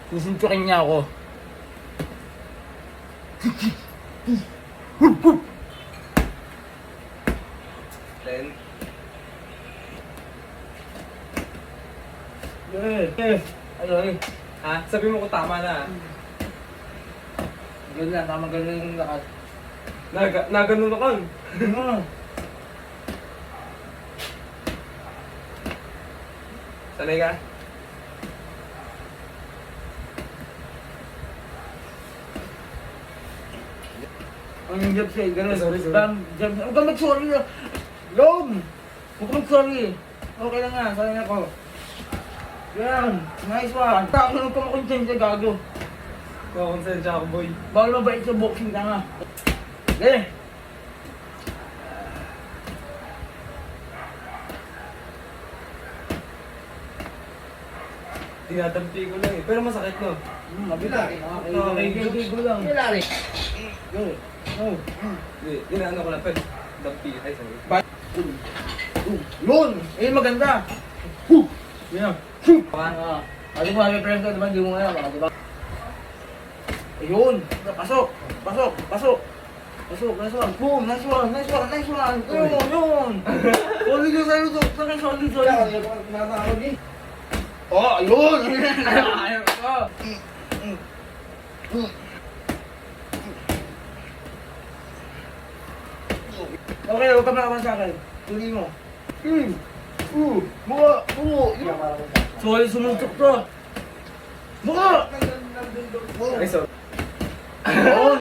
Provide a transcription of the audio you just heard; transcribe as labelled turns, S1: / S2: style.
S1: Susuntukin niya ako.
S2: Then,
S1: Ano eh?
S2: ha? Sabi mo kung tama na.
S1: Ganyan, tama ganyan yung lakas.
S2: Naganon ako. Sanay ka?
S1: Ang yung job sa'yo, ganun.
S2: Sorry.
S1: Huwag kang mag-sorry na. Lom! Huwag kang mag-sorry. Okay lang nga, sanay ako. Yan, nice one. Ako nung kumakonsensya, gago.
S2: Konsensya ako, boy.
S1: Bawal mabait sa boxing ka nga. Eh!
S2: Tinatampi ko lang eh. Pero masakit no.
S1: Mabigat. Okay, go lang.
S3: Hilari.
S1: Go. Go.
S2: Hindi, ginaano ko lang. Pero, dampi. Ay, sorry.
S1: Yun! Eh, maganda. Yan. Ano mo, may friend ko, diba? Hindi mo nga, diba? Ayun! Pasok! Pasok! Pasok! Pasok! Nice one! Boom! Nice one! Nice one! Nice one! Yun! Yun! Solid yung sa'yo to! Sa'kin solid! Solid! Oh! Ayun! Ayun! Okay, huwag ka makaman sa akin. Tuloy mo. Mukha! Mukha! Solid sumuntok to! Mukha!
S2: Ay, sorry.
S1: Oo!